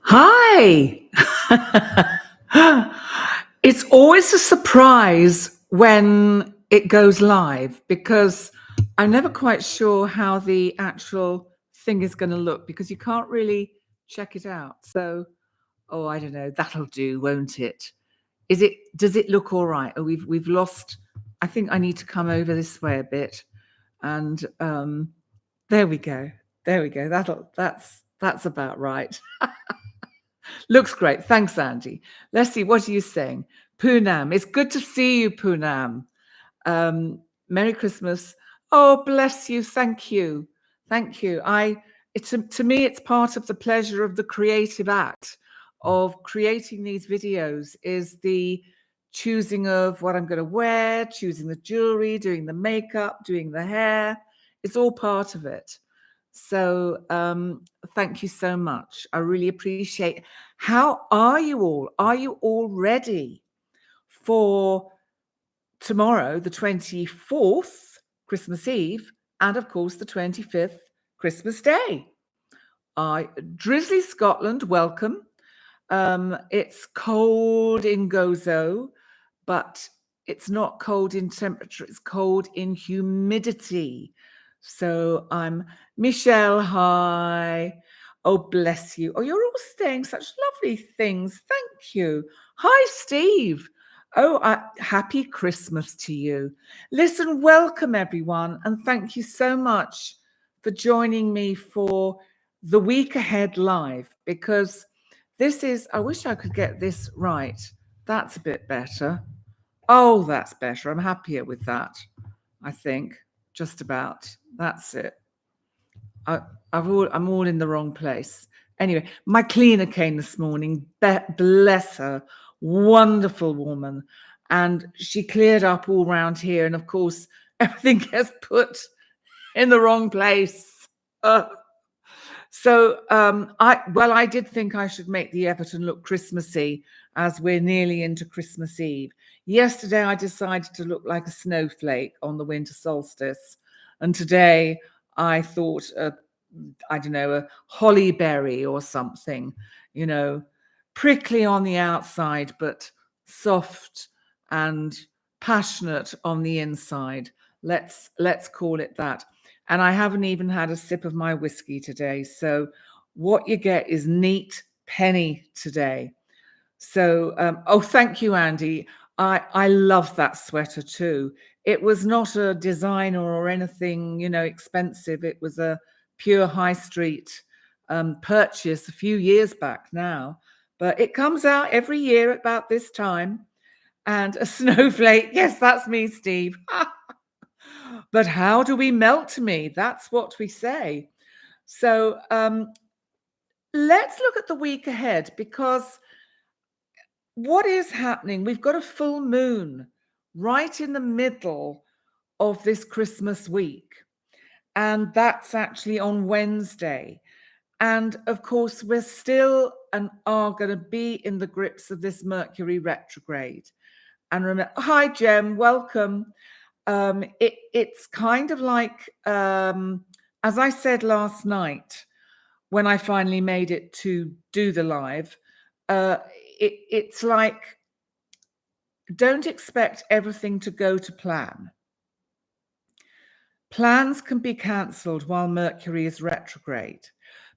Hi! It's always a surprise when it goes live because I'm never quite sure how the actual thing is going to look because you can't really check it out. So, oh, I don't know. That'll do, won't it? Does it look all right? Oh, we've lost. I think I need to come over this way a bit, and there we go. There we go. That's about right. Looks great. Thanks, Andy. Let's see. What are you saying? Poonam. It's good to see you, Poonam. Merry Christmas. Oh, bless you. Thank you. Thank you. To me, it's part of the pleasure of the creative act of creating these videos is the choosing of what I'm going to wear, choosing the jewelry, doing the makeup, doing the hair. It's all part of it. So thank you so much. I really appreciate. How are you all? Are you all ready for tomorrow, the 24th, Christmas Eve, and of course the 25th, Christmas Day? Drizzly Scotland, welcome. It's cold in Gozo, but it's not cold in temperature, it's cold in humidity. So I'm Michelle, hi. Oh, bless you. Oh, you're all saying such lovely things. Thank you. Hi, Steve. Oh, happy Christmas to you. Listen, welcome everyone, and thank you so much for joining me for the week ahead live because this is, I wish I could get this right. That's a bit better. Oh, that's better. I'm happier with that, I think. Just about. That's it. I'm all in the wrong place. Anyway, my cleaner came this morning. Bless her. Wonderful woman. And she cleared up all round here. And of course, everything gets put in the wrong place. So I did think I should make the Everton look Christmassy as we're nearly into Christmas Eve. Yesterday, I decided to look like a snowflake on the winter solstice. And today I thought, I don't know, a holly berry or something, prickly on the outside, but soft and passionate on the inside. Let's call it that. And I haven't even had a sip of my whiskey today. So what you get is neat penny today. So, oh, thank you, Andy. I love that sweater too. It was not a designer or anything, expensive. It was a pure high street purchase a few years back now. But it comes out every year at about this time. And a snowflake. Yes, that's me, Steve. But how do we melt me? That's what we say. So let's look at the week ahead because what is happening? We've got a full moon right in the middle of this Christmas week. And that's actually on Wednesday. And of course, we're still and are going to be in the grips of this Mercury retrograde. And remember, hi, Jem, welcome. It's kind of like, as I said last night, when I finally made it to do the live, it's like, don't expect everything to go to plan. Plans can be cancelled while Mercury is retrograde.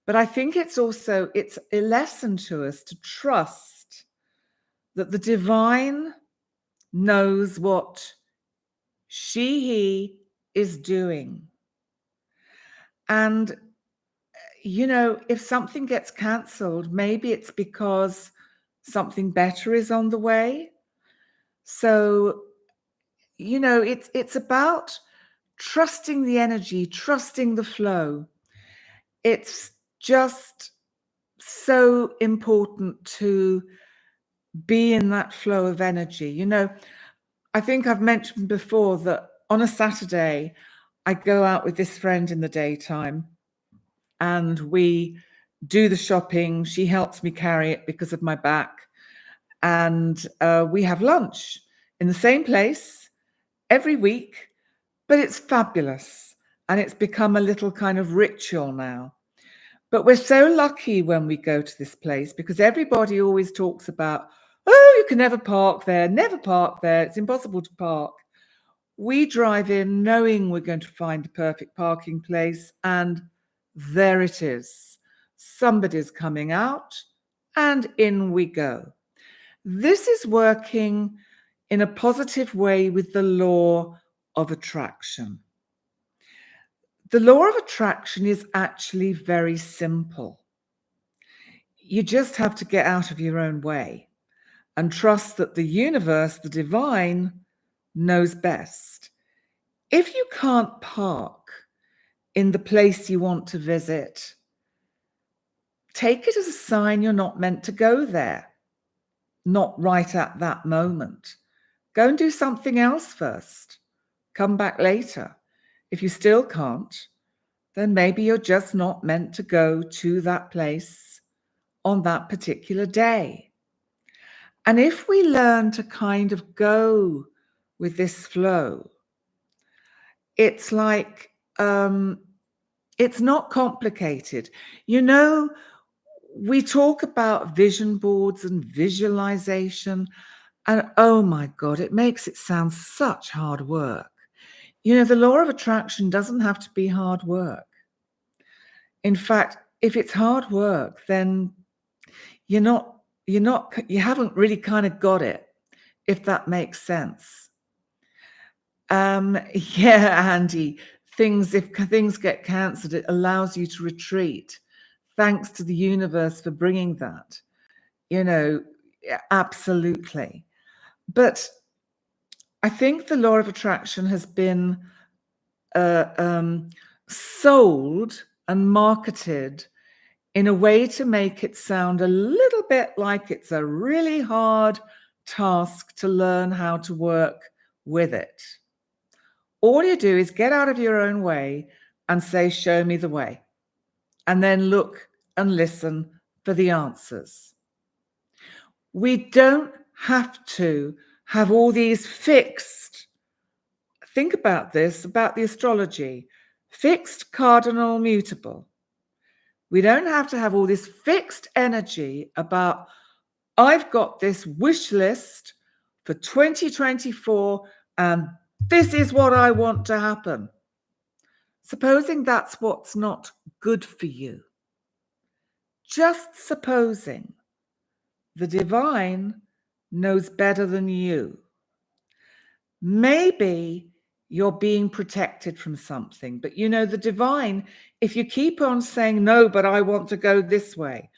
But I think it's a lesson to us to trust that the divine knows what he is doing. And, if something gets cancelled, maybe it's because something better is on the way. So, it's about trusting the energy, trusting the flow. It's just so important to be in that flow of energy. I think I've mentioned before that on a Saturday, I go out with this friend in the daytime and we do the shopping. She helps me carry it because of my back. And we have lunch in the same place every week, but it's fabulous. And it's become a little kind of ritual now. But we're so lucky when we go to this place because everybody always talks about, oh, you can never park there, it's impossible to park. We drive in knowing we're going to find the perfect parking place, and there it is. Somebody's coming out, and in we go. This is working in a positive way with the law of attraction. The law of attraction is actually very simple. You just have to get out of your own way and trust that the universe, the divine, knows best. If you can't park in the place you want to visit, take it as a sign you're not meant to go there, not right at that moment. Go and do something else first. Come back later. If you still can't, then maybe you're just not meant to go to that place on that particular day. And if we learn to kind of go with this flow, it's like, it's not complicated. You know, we talk about vision boards and visualization, and oh my God, it makes it sound such hard work. You know, the law of attraction doesn't have to be hard work. In fact, if it's hard work, then you haven't really kind of got it, if that makes sense. Yeah, Andy, if things get cancelled, it allows you to retreat. Thanks to the universe for bringing that. You know, absolutely. But I think the law of attraction has been sold and marketed in a way to make it sound a little bit like it's a really hard task to learn how to work with it. All you do is get out of your own way and say, show me the way. And then look and listen for the answers. We don't have to have all these fixed. Think about this, about the astrology. Fixed, cardinal, mutable. We don't have to have all this fixed energy about, I've got this wish list for 2024 and this is what I want to happen. Supposing that's what's not good for you. Just supposing the divine knows better than you. Maybe you're being protected from something, but you know, the divine, if you keep on saying, no, but I want to go this way.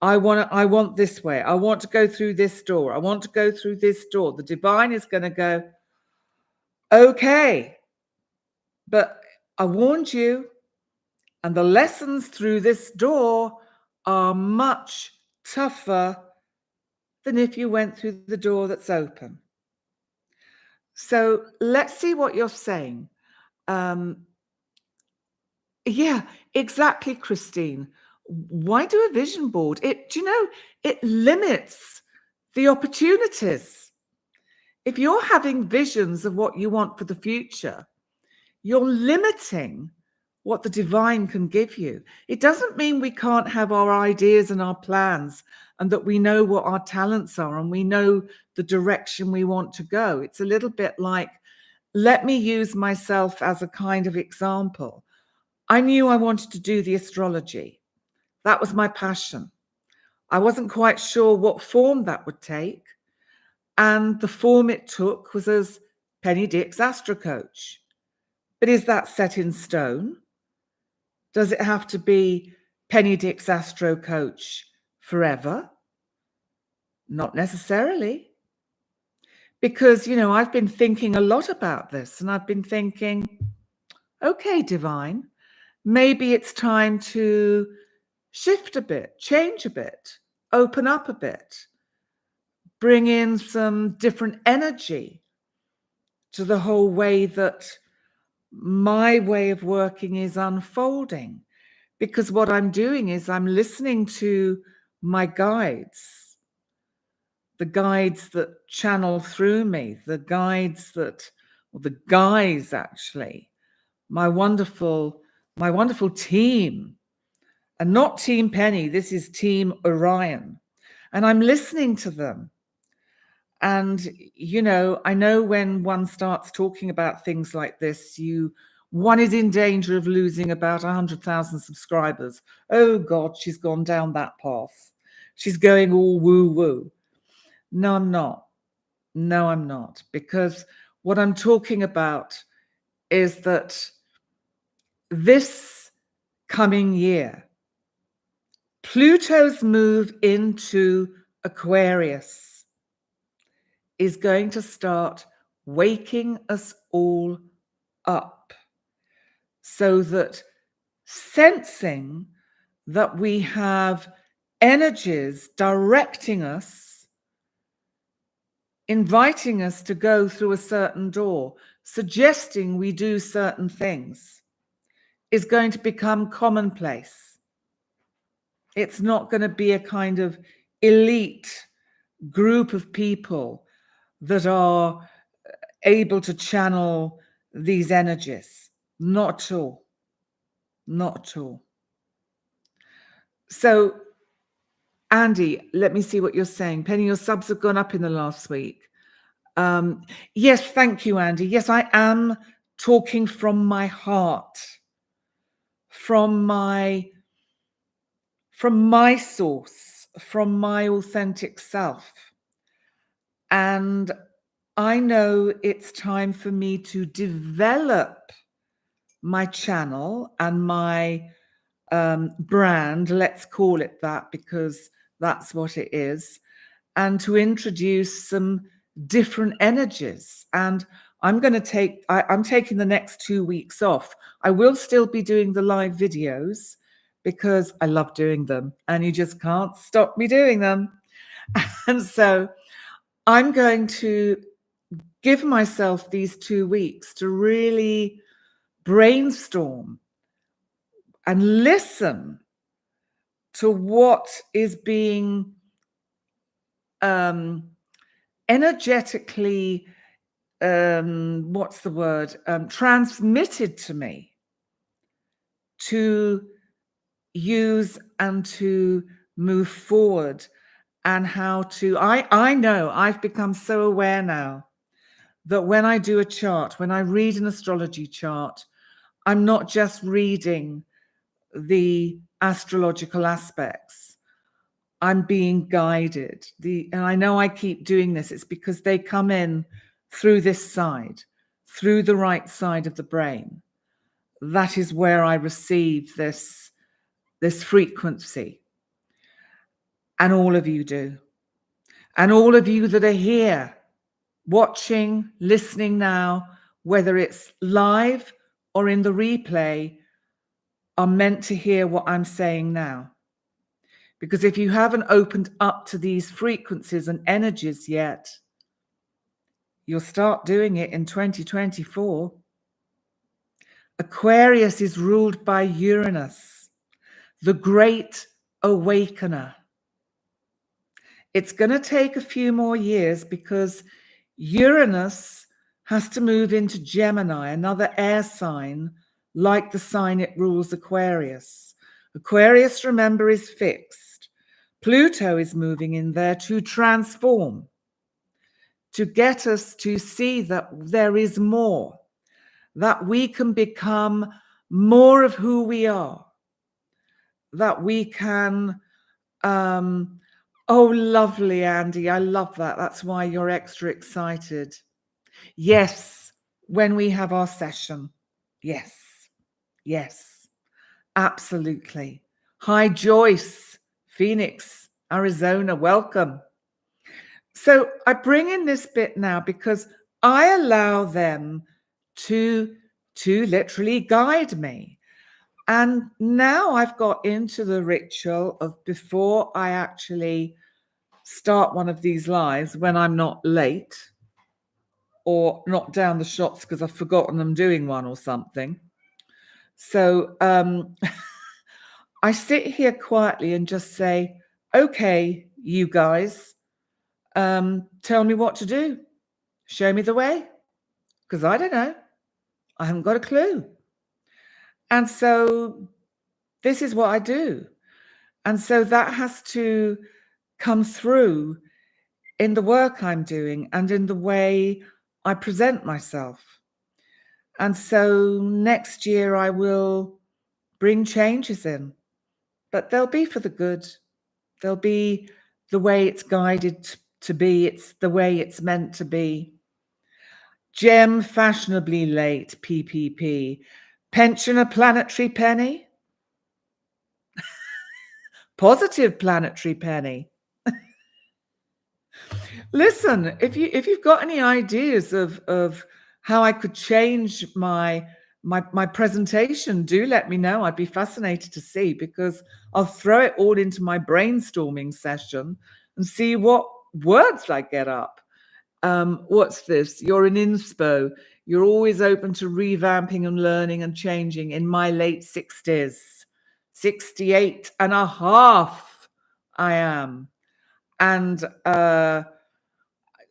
I want this way. I want to go through this door. I want to go through this door. The divine is going to go, okay, but I warned you, and the lessons through this door are much tougher than if you went through the door that's open. So let's see what you're saying. Yeah, exactly, Christine. Why do a vision board? It limits the opportunities. If you're having visions of what you want for the future, you're limiting what the divine can give you. It doesn't mean we can't have our ideas and our plans and that we know what our talents are and we know the direction we want to go. It's a little bit like, let me use myself as a kind of example. I knew I wanted to do the astrology. That was my passion. I wasn't quite sure what form that would take. And the form it took was as Penny Dick's Astro Coach. But is that set in stone? Does it have to be Penny Dick's Astro Coach forever? Not necessarily. Because, you know, I've been thinking a lot about this and I've been thinking, okay, divine, maybe it's time to shift a bit, change a bit, open up a bit, bring in some different energy to the whole way that my way of working is unfolding. Because what I'm doing is I'm listening to my guides, the guides that channel through me, the guides the guys actually, my wonderful team and not Team Penny. This is Team Orion. And I'm listening to them. And, I know when one starts talking about things like this, one is in danger of losing about 100,000 subscribers. Oh God, she's gone down that path. She's going all woo-woo. No, I'm not. No, I'm not. Because what I'm talking about is that this coming year, Pluto's move into Aquarius is going to start waking us all up, so that sensing that we have energies directing us, inviting us to go through a certain door, suggesting we do certain things, is going to become commonplace. It's not going to be a kind of elite group of people that are able to channel these energies. Not at all. Not at all. So, Andy, let me see what you're saying. Penny, your subs have gone up in the last week. Yes, thank you, Andy. Yes, I am talking from my heart, from my source, from my authentic self. And I know it's time for me to develop my channel and my brand, let's call it that, because that's what it is, and to introduce some different energies. And I'm taking the next 2 weeks off. I will still be doing the live videos because I love doing them and you just can't stop me doing them. And so I'm going to give myself these 2 weeks to really brainstorm and listen to what is being energetically, transmitted to me to use and to move forward, and how to, I know I've become so aware now that when I do a chart, when I read an astrology chart, I'm not just reading the astrological aspects. I'm being guided. And I know I keep doing this. It's because they come in through this side, through the right side of the brain. That is where I receive this frequency. And all of you do. And all of you that are here, watching, listening now, whether it's live or in the replay, are meant to hear what I'm saying now. Because if you haven't opened up to these frequencies and energies yet, you'll start doing it in 2024. Aquarius is ruled by Uranus, the great awakener. It's going to take a few more years because Uranus has to move into Gemini, another air sign, like the sign it rules, Aquarius. Aquarius, remember, is fixed. Pluto is moving in there to transform, to get us to see that there is more, that we can become more of who we are, that we can, oh, lovely, Andy. I love that. That's why you're extra excited. Yes, when we have our session. Yes, yes, absolutely. Hi, Joyce, Phoenix, Arizona. Welcome. So I bring in this bit now because I allow them to literally guide me. And now I've got into the ritual of, before I actually start one of these lives, when I'm not late or knock down the shots because I've forgotten I'm doing one or something. So I sit here quietly and just say, okay, you guys, tell me what to do. Show me the way, because I don't know. I haven't got a clue. And so this is what I do. And so that has to come through in the work I'm doing and in the way I present myself. And so next year I will bring changes in, but they'll be for the good. They'll be the way it's guided to be. It's the way it's meant to be. Gem fashionably late, PPP. Pension a planetary penny? Positive planetary penny. Listen, if you've got any ideas of how I could change my presentation, do let me know. I'd be fascinated to see, because I'll throw it all into my brainstorming session and see what words I get up. What's this? You're an inspo. You're always open to revamping and learning and changing. In my late 60s, 68 and a half, I am. And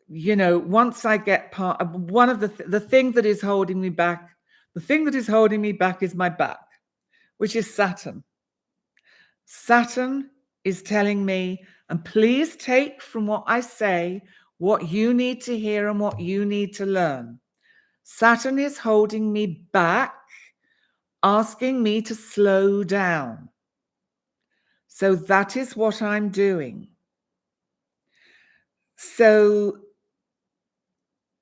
once I get one of the thing that is holding me back, is my back, which is Saturn. Saturn is telling me, and please take from what I say what you need to hear and what you need to learn. Saturn is holding me back, asking me to slow down. So that is what I'm doing. So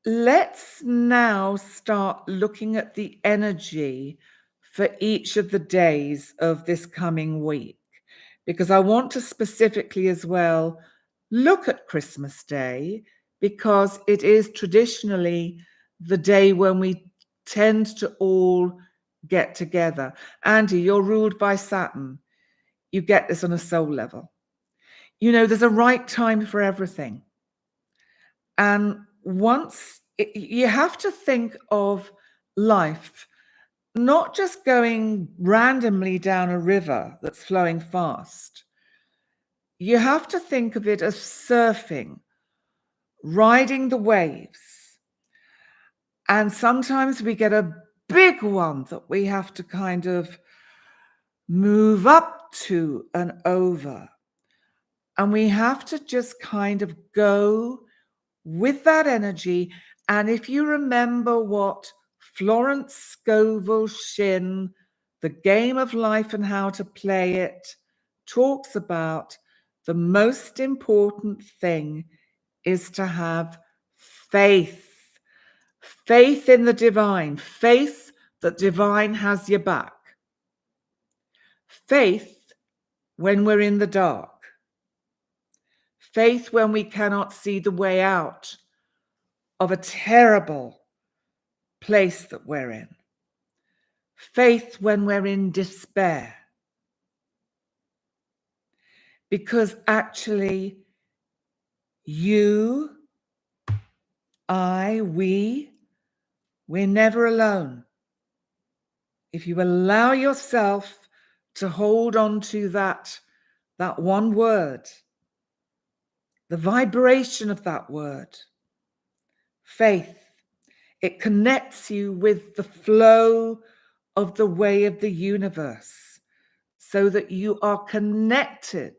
let's now start looking at the energy for each of the days of this coming week, because I want to specifically as well look at Christmas Day, because it is traditionally the day when we tend to all get together. Andy, you're ruled by Saturn. You get this on a soul level. There's a right time for everything. And you have to think of life not just going randomly down a river that's flowing fast. You have to think of it as surfing, riding the waves. And sometimes we get a big one that we have to kind of move up to and over. And we have to just kind of go with that energy. And if you remember what Florence Scovel Shinn, The Game of Life and How to Play It, talks about, the most important thing is to have faith. Faith in the divine. Faith that divine has your back. Faith when we're in the dark. Faith when we cannot see the way out of a terrible place that we're in. Faith when we're in despair. Because actually, you, I, we're never alone. If you allow yourself to hold on to that one word, the vibration of that word, faith, it connects you with the flow of the way of the universe, so that you are connected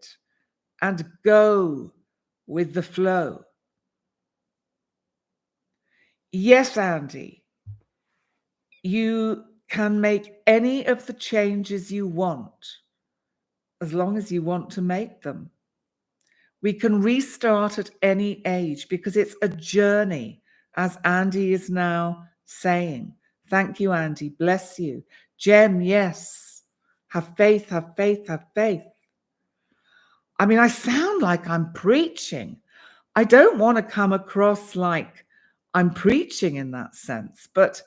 and go with the flow. Yes, Andy, you can make any of the changes you want, as long as you want to make them. We can restart at any age, because it's a journey, as Andy is now saying. Thank you, Andy. Bless you. Jem, yes. Have faith, have faith, have faith. I mean, I sound like I'm preaching. I don't want to come across like I'm preaching in that sense, but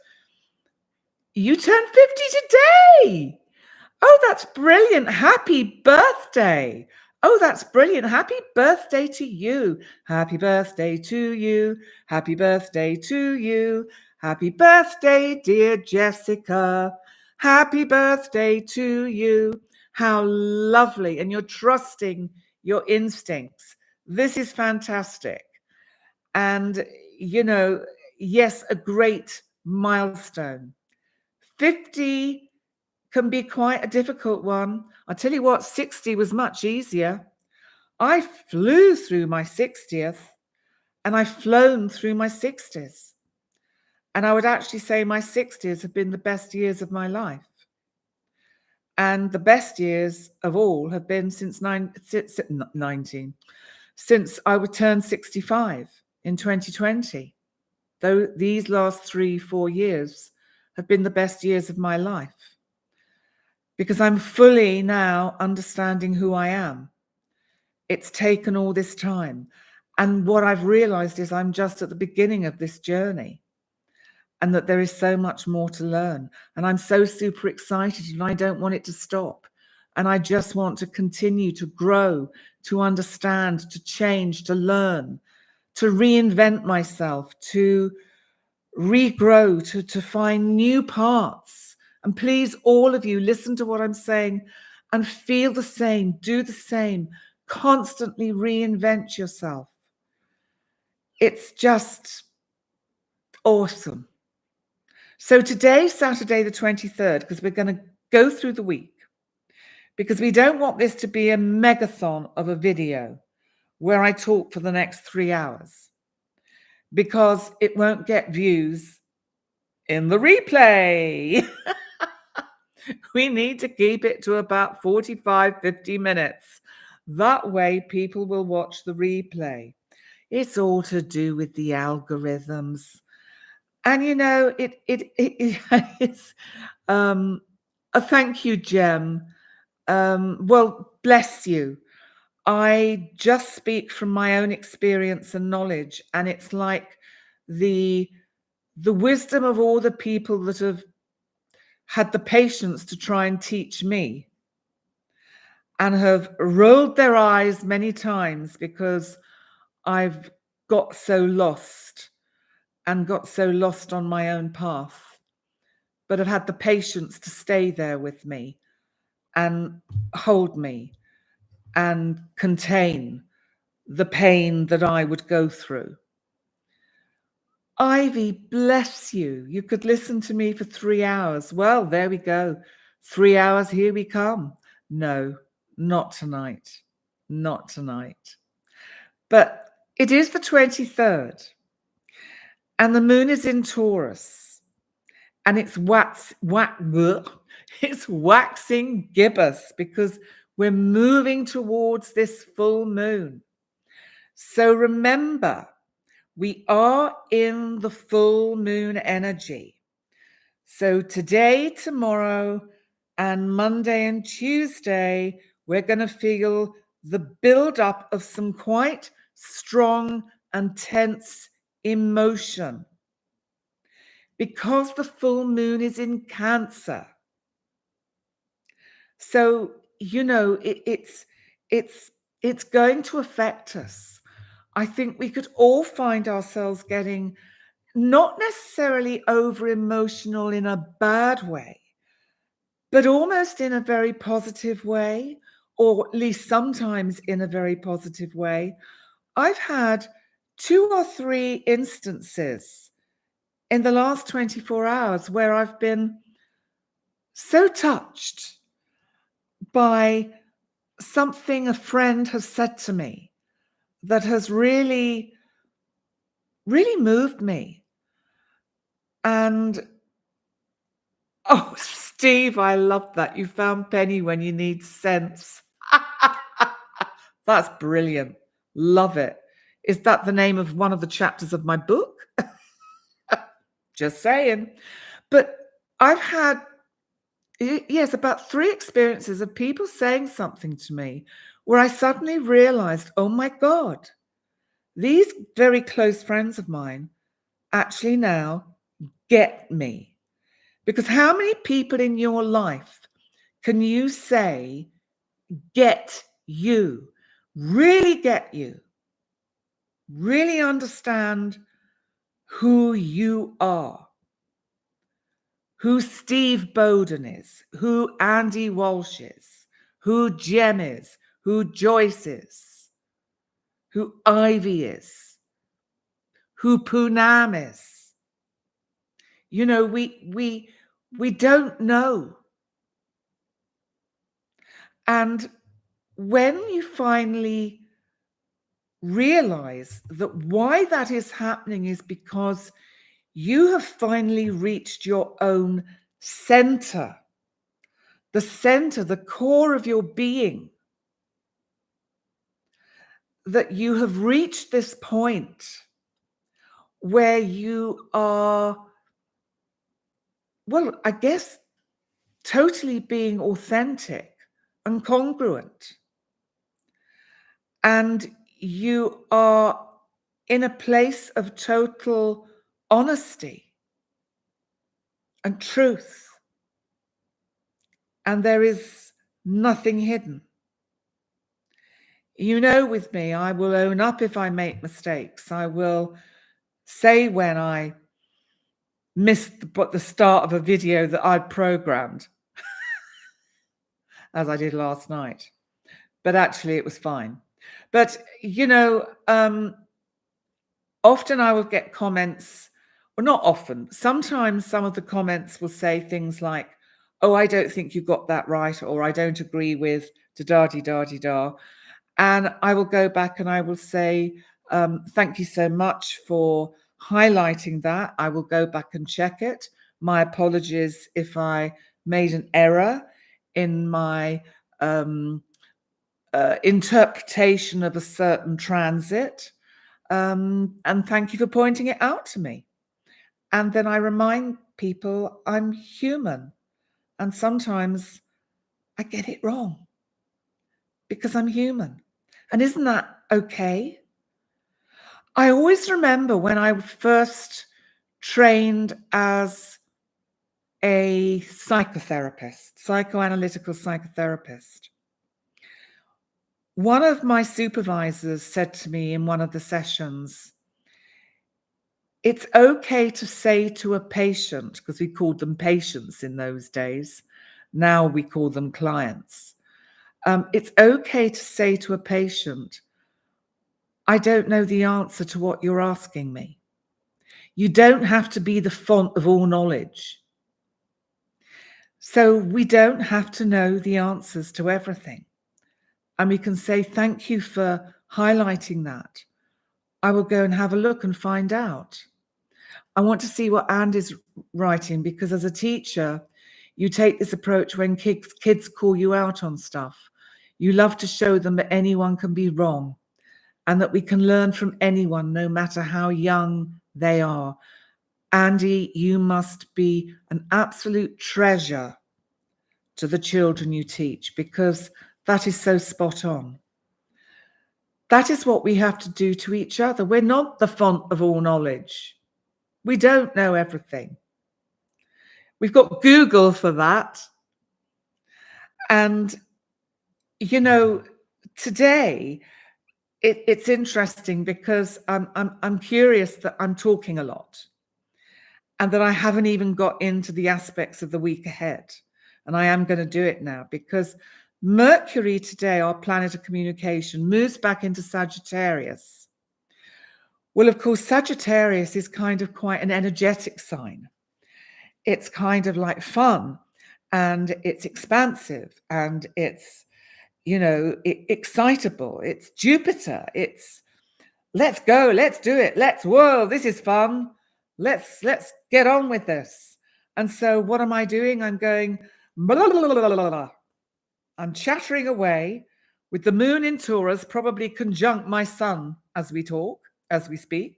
you turned 50 today. Oh, that's brilliant. Happy birthday. Oh, that's brilliant. Happy birthday to you. Happy birthday to you. Happy birthday to you. Happy birthday, dear Jessica. Happy birthday to you. How lovely. And you're trusting your instincts. This is fantastic. And, yes, a great milestone. 50 can be quite a difficult one. I tell you what, 60 was much easier. I flew through my 60th and I've flown through my 60s. And I would actually say my 60s have been the best years of my life. And the best years of all have been since I would turn 65 in 2020. Though these last 3-4 years have been the best years of my life, because I'm fully now understanding who I am. It's taken all this time. And what I've realized is I'm just at the beginning of this journey, and that there is so much more to learn. And I'm so super excited, and I don't want it to stop. And I just want to continue to grow, to understand, to change, to learn, to reinvent myself, to regrow, to find new parts. And please, all of you, listen to what I'm saying and feel the same, do the same, constantly reinvent yourself. It's just awesome. So today, Saturday the 23rd, because we're going to go through the week, because we don't want this to be a megathon of a video where I talk for the next 3 hours, because it won't get views in the replay. We need to keep it to about 45-50 minutes. That way people will watch the replay. It's all to do with the algorithms. And you know, it is a thank you, Jem. Well, bless you. I just speak from my own experience and knowledge, and it's like the wisdom of all the people that have had the patience to try and teach me, and have rolled their eyes many times because I've got so lost on my own path, but have had the patience to stay there with me and hold me and contain the pain that I would go through. Ivy, bless you. You could listen to me for 3 hours. Well, there we go. 3 hours, here we come. No, not tonight. Not tonight. But it is the 23rd, and the moon is in Taurus, and it's waxing gibbous because we're moving towards this full moon. So remember, we are in the full moon energy. So today, tomorrow, and Monday and Tuesday, we're going to feel the build-up of some quite strong and tense emotion, because the full moon is in Cancer. So, you know, it's going to affect us. I think we could all find ourselves getting not necessarily over emotional in a bad way, but almost in a very positive way, or at least sometimes in a very positive way. I've had 2 or 3 instances in the last 24 hours where I've been so touched by something a friend has said to me that has really, really moved me. And, oh, Steve, I love that. You found Penny when you need sense. That's brilliant. Love it. Is that the name of one of the chapters of my book? Just saying. But I've had, yes, about 3 experiences of people saying something to me where I suddenly realized, oh my God, these very close friends of mine actually now get me. Because how many people in your life can you say get you, really get you, really understand who you are, who Steve Bowden is, who Andy Walsh is, who Jem is, who Joyce is, who Ivy is, who Poonam is. You know, we don't know. And when you finally realize that why that is happening is because you have finally reached your own center, the core of your being, that you have reached this point where you are, well, I guess, totally being authentic and congruent. And you are in a place of total honesty and truth. And there is nothing hidden. You know, with me, I will own up if I make mistakes. I will say when I missed the start of a video that I'd programmed, as I did last night. But actually, it was fine. But, often I will get comments, or not often, sometimes some of the comments will say things like, oh, I don't think you got that right, or I don't agree with da-da-dee-da-dee-da. And I will go back and I will say, thank you so much for highlighting that. I will go back and check it. My apologies if I made an error in my interpretation of a certain transit. And thank you for pointing it out to me. And then I remind people I'm human. And sometimes I get it wrong because I'm human. And isn't that okay? I always remember when I first trained as a psychoanalytical psychotherapist. One of my supervisors said to me in one of the sessions, it's okay to say to a patient, because we called them patients in those days, now we call them clients. It's okay to say to a patient, I don't know the answer to what you're asking me. You don't have to be the font of all knowledge. So we don't have to know the answers to everything. And we can say, thank you for highlighting that. I will go and have a look and find out. I want to see what Andy's writing, because as a teacher, you take this approach when kids call you out on stuff. You love to show them that anyone can be wrong and that we can learn from anyone, no matter how young they are. Andy, you must be an absolute treasure to the children you teach, because that is so spot on. That is what we have to do to each other. We're not the font of all knowledge. We don't know everything. We've got Google for that. And, today it's interesting because I'm curious that I'm talking a lot and that I haven't even got into the aspects of the week ahead. And I am going to do it now, because Mercury today, our planet of communication, moves back into Sagittarius. Well, of course, Sagittarius is kind of quite an energetic sign. It's kind of like fun, and it's expansive, and it's, excitable. It's Jupiter. It's let's go, let's do it, whoa, this is fun. Let's get on with this. And so what am I doing? I'm going, blah, blah, blah, blah, blah, blah. I'm chattering away with the moon in Taurus, probably conjunct my sun as we speak,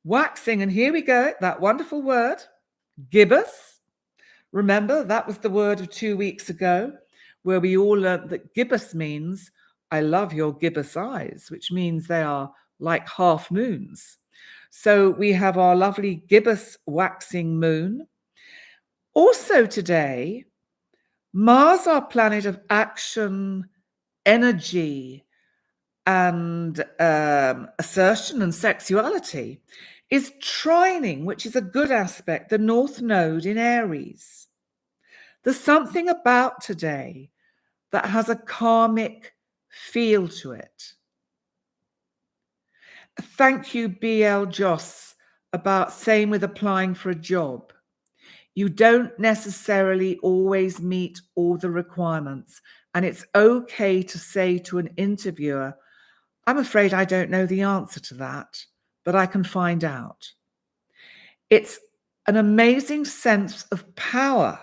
waxing. And here we go, that wonderful word, gibbous. Remember, that was the word of 2 weeks ago, where we all learned that gibbous means, I love your gibbous eyes, which means they are like half moons. So we have our lovely gibbous waxing moon. Also today, Mars, our planet of action, energy, and assertion and sexuality, is trining, which is a good aspect, the North Node in Aries. There's something about today that has a karmic feel to it. Thank you, BL Joss, about same with applying for a job. You don't necessarily always meet all the requirements, And it's okay to say to an interviewer, I'm afraid I don't know the answer to that, but I can find out. It's an amazing sense of power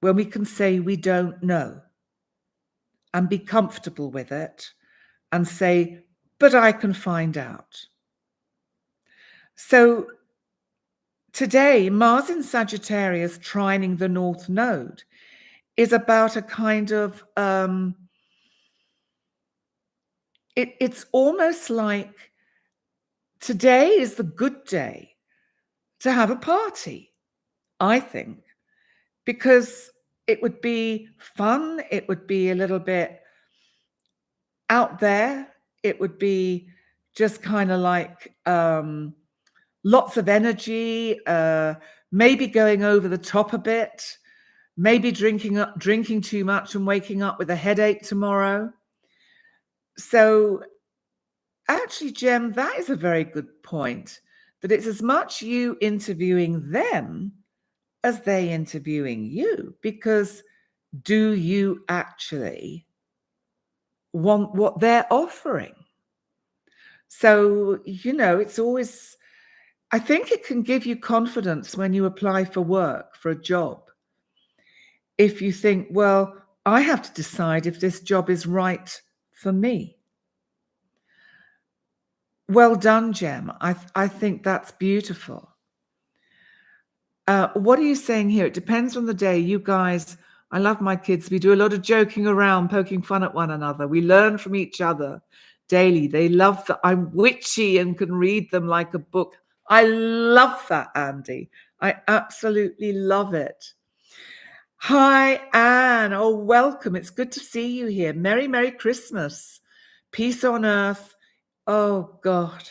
when we can say we don't know and be comfortable with it and say, but I can find out. So today, Mars in Sagittarius trining the North Node is about a kind of, it's almost like today is the good day to have a party, I think, because it would be fun, it would be a little bit out there, it would be just kind of like lots of energy, maybe going over the top a bit, maybe drinking too much and waking up with a headache tomorrow. So actually, Jem, that is a very good point, that it's as much you interviewing them as they interviewing you, because do you actually want what they're offering? So, it's always, I think it can give you confidence when you apply for work, for a job. If you think, well, I have to decide if this job is right for me. Well done, Jem. I think that's beautiful. What are you saying here? It depends on the day. You guys, I love my kids. We do a lot of joking around, poking fun at one another. We learn from each other daily. They love that I'm witchy and can read them like a book. I love that, Andy. I absolutely love it. Hi, Anne. Oh, welcome. It's good to see you here. Merry, Merry Christmas. Peace on earth. Oh, God.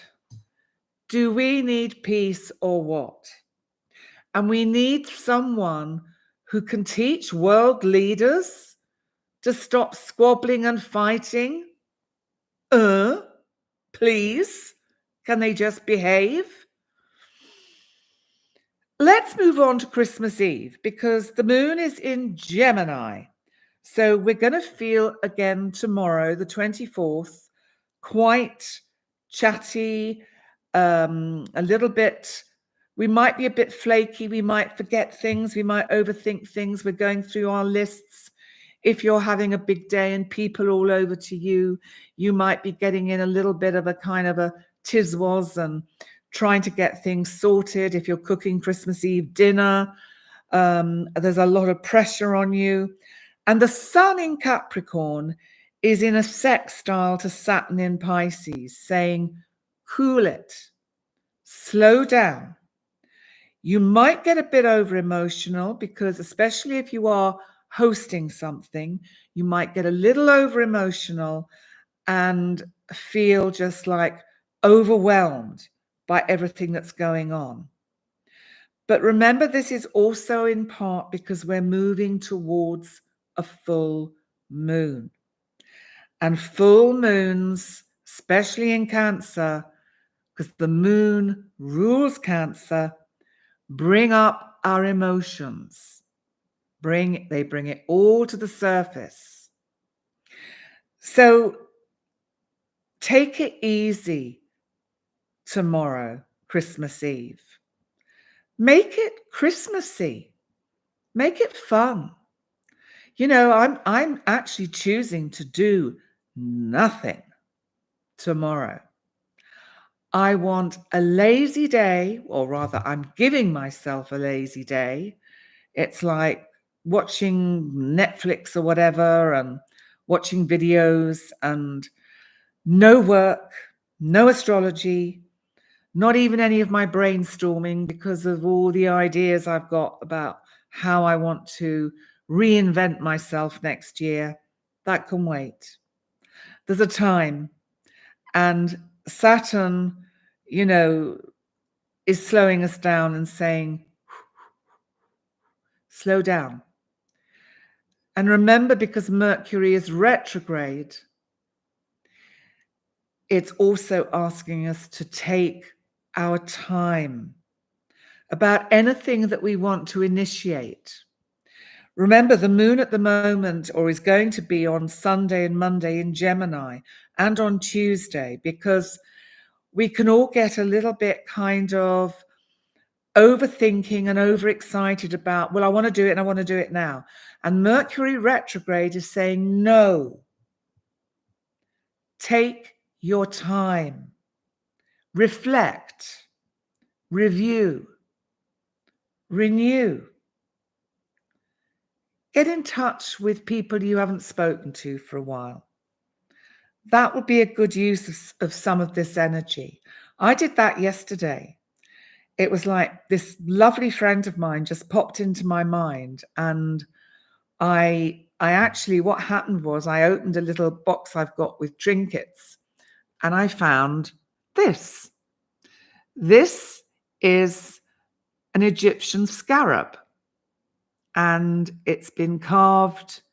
Do we need peace or what? And we need someone who can teach world leaders to stop squabbling and fighting. Please, can they just behave? Let's move on to Christmas Eve, because the moon is in Gemini. So we're going to feel again tomorrow, the 24th, quite chatty, a little bit. We might be a bit flaky. We might forget things. We might overthink things. We're going through our lists. If you're having a big day and people all over to you, you might be getting in a little bit of a kind of a tiz-was and trying to get things sorted. If you're cooking Christmas Eve dinner, there's a lot of pressure on you. And the sun in Capricorn is in a sextile to Saturn in Pisces, saying, cool it, slow down. You might get a bit over emotional, because especially if you are hosting something, you might get a little over emotional and feel just like overwhelmed by everything that's going on. But remember, this is also in part because we're moving towards a full moon. And full moons, especially in Cancer, because the moon rules Cancer, bring up our emotions. They bring it all to the surface. So take it easy tomorrow, Christmas Eve. Make it Christmassy. Make it fun. I'm actually choosing to do nothing tomorrow. I want a lazy day, or rather, I'm giving myself a lazy day. It's like watching Netflix or whatever and watching videos, and no work, no astrology, not even any of my brainstorming, because of all the ideas I've got about how I want to reinvent myself next year. That can wait. There's a time. And Saturn, is slowing us down and saying, slow down. And remember, because Mercury is retrograde, it's also asking us to take our time about anything that we want to initiate. Remember, the moon at the moment, or is going to be on Sunday and Monday in Gemini, and on Tuesday, because we can all get a little bit kind of overthinking and overexcited about, well, I want to do it and I want to do it now. And Mercury retrograde is saying, no, take your time, reflect, review, renew. Get in touch with people you haven't spoken to for a while. That would be a good use of some of this energy. I did that yesterday. It was like this lovely friend of mine just popped into my mind, and I actually, what happened was I opened a little box I've got with trinkets, and I found this. This is an Egyptian scarab, and it's been carved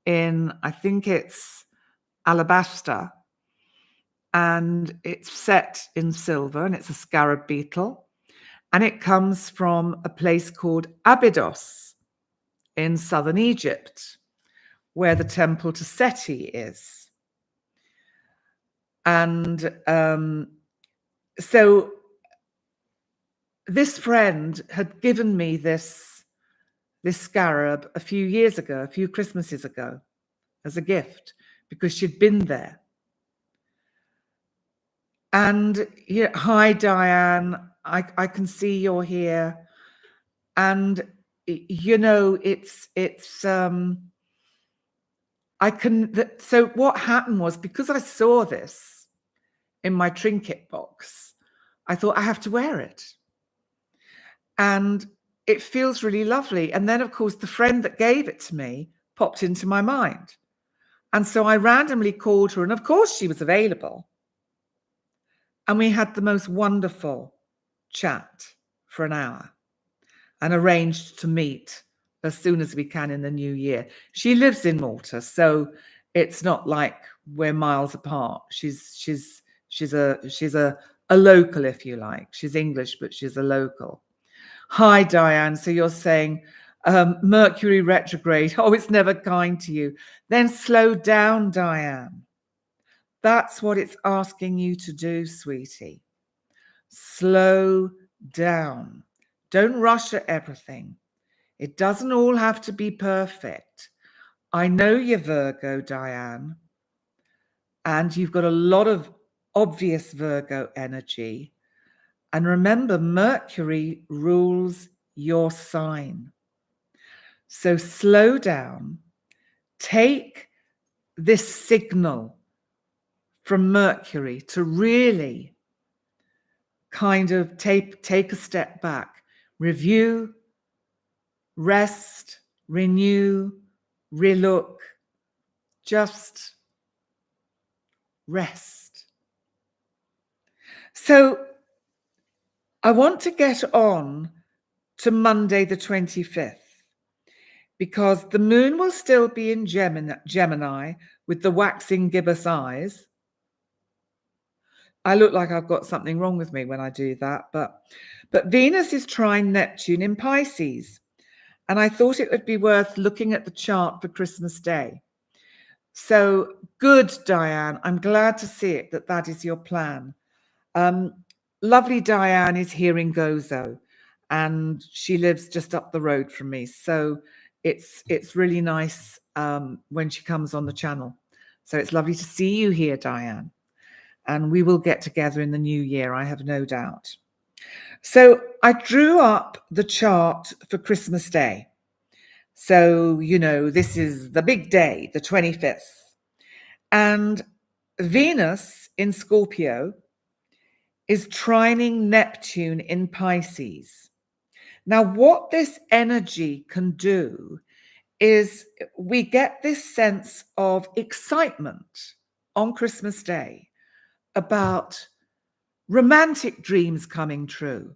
in, I think it's alabaster, and it's set in silver, and it's a scarab beetle, and it comes from a place called Abydos in southern Egypt, where the temple to Seti is. And so this friend had given me this scarab a few years ago, a few Christmases ago, as a gift, because she'd been there. And hi, Diane, I can see you're here. And so what happened was, because I saw this in my trinket box, I thought I have to wear it. And it feels really lovely. And then, of course, the friend that gave it to me popped into my mind. And so I randomly called her, and of course she was available. And we had the most wonderful chat for an hour and arranged to meet as soon as we can in the new year. She lives in Malta, so it's not like we're miles apart. She's a local, if you like. She's English, but she's a local. Hi, Diane. So you're saying Mercury retrograde. Oh, it's never kind to you. Then slow down, Diane. That's what it's asking you to do, sweetie. Slow down. Don't rush at everything. It doesn't all have to be perfect. I know you're Virgo, Diane, and you've got a lot of obvious Virgo energy. And remember, Mercury rules your sign. So slow down. Take this signal from Mercury to really kind of take a step back, review, rest, renew, relook, just rest. So I want to get on to Monday the 25th, because the moon will still be in Gemini with the waxing gibbous eyes. I look like I've got something wrong with me when I do that, but Venus is trine Neptune in Pisces. And I thought it would be worth looking at the chart for Christmas Day. So good, Diane. I'm glad to see it, that is your plan. Lovely Diane is here in Gozo, and she lives just up the road from me. So it's really nice when she comes on the channel. So it's lovely to see you here, Diane. And we will get together in the new year, I have no doubt. So I drew up the chart for Christmas Day. So, this is the big day, the 25th. And Venus in Scorpio is trining Neptune in Pisces. Now, what this energy can do is we get this sense of excitement on Christmas Day about romantic dreams coming true.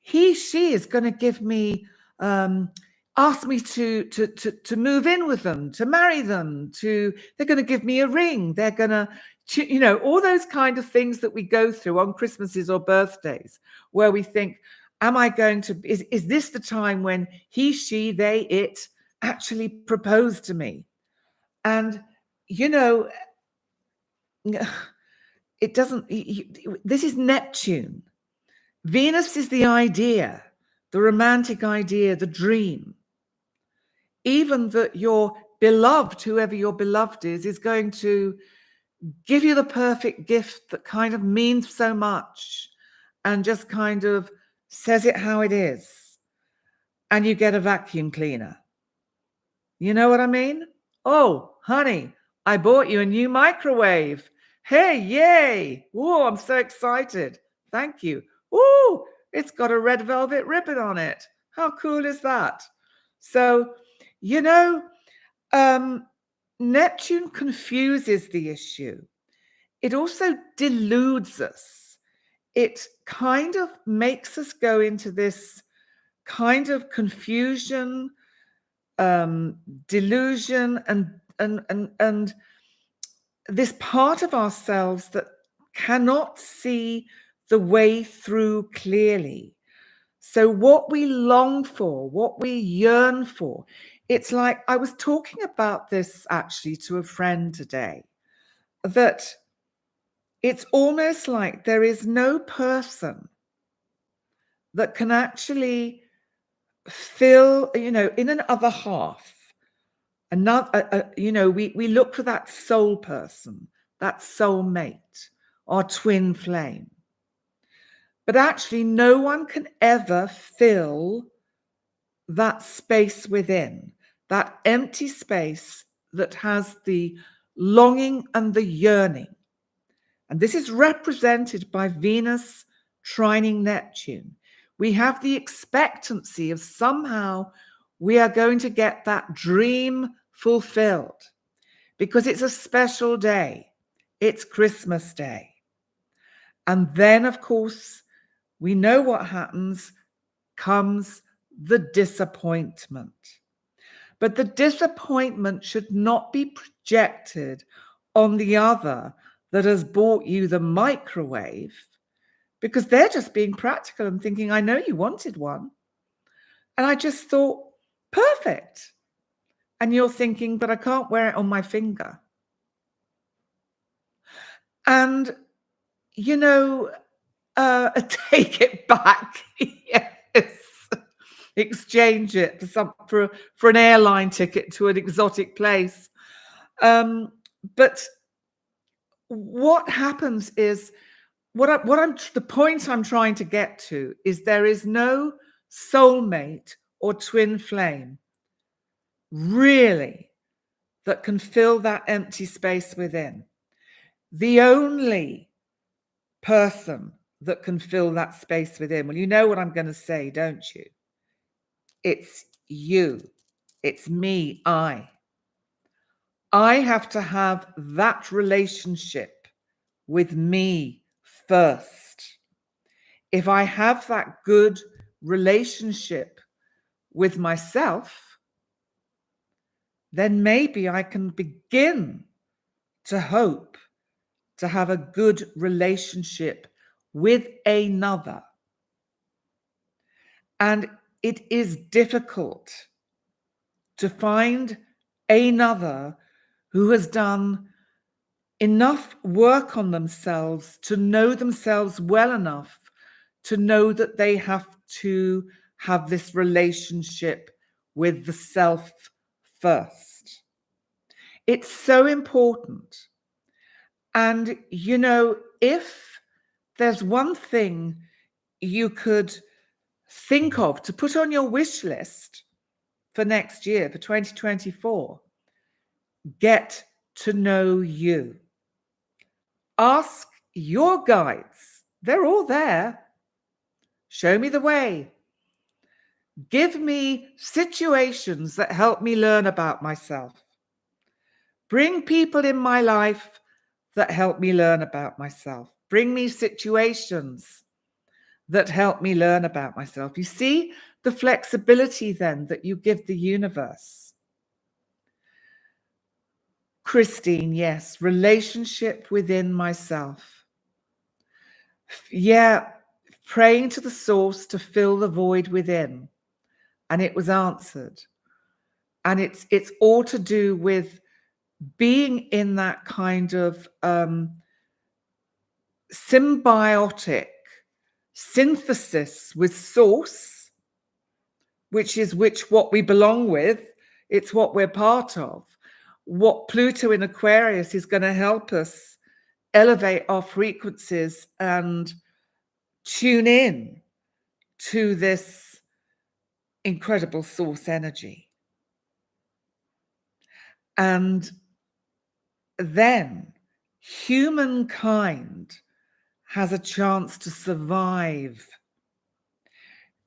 She is going to give me, ask me to move in with them, to marry them, they're going to give me a ring. They're going to, all those kind of things that we go through on Christmases or birthdays, where we think, am I going to, is this the time when he, she, they, it actually proposed to me. And, you know, it doesn't, this is Neptune. Venus is the idea, the romantic idea, the dream. Even that your beloved, whoever your beloved is going to give you the perfect gift that kind of means so much and just kind of says it how it is. And you get a vacuum cleaner. You know what I mean? Oh, honey, I bought you a new microwave. Hey, yay. Oh, I'm so excited. Thank you. Oh, it's got a red velvet ribbon on it. How cool is that? So, you know, Neptune confuses the issue. It also deludes us. It kind of makes us go into this kind of confusion, delusion, and this part of ourselves that cannot see the way through clearly. So what we long for, what we yearn for, it's like I was talking about this actually to a friend today, that it's almost like there is no person that can actually fill, in an other half. Another, we look for that soul person, that soul mate, our twin flame. But actually, no one can ever fill that space within, that empty space that has the longing and the yearning. And this is represented by Venus trining Neptune. We have the expectancy of somehow we are going to get that dream fulfilled because it's a special day. It's Christmas Day. And then, of course, we know what happens, comes the disappointment. But the disappointment should not be projected on the other that has bought you the microwave, because they're just being practical and thinking, I know you wanted one. And I just thought, perfect. And you're thinking, but I can't wear it on my finger. And, take it back. Yes. Exchange it for an airline ticket to an exotic place. But what happens is, the point I'm trying to get to is there is no soulmate or twin flame really that can fill that empty space within. The only person that can fill that space within, well, you know what I'm going to say, don't you? It's you. It's me, I have to have that relationship with me first. If I have that good relationship with myself, then maybe I can begin to hope to have a good relationship with another. And it is difficult to find another who has done enough work on themselves to know themselves well enough to know that they have to have this relationship with the self first. It's so important. And, if there's one thing you could think of to put on your wish list for next year, for 2024, get to know you. Ask your guides. They're all there. Show me the way. Give me situations that help me learn about myself. Bring people in my life that help me learn about myself. Bring me situations that help me learn about myself. You see the flexibility then that you give the universe. Christine, yes, relationship within myself. Yeah, praying to the source to fill the void within. And it was answered. And it's all to do with being in that kind of symbiotic synthesis with source, which is what we belong with. It's what we're part of. What Pluto in Aquarius is going to help us elevate our frequencies and tune in to this incredible source energy. And then humankind has a chance to survive,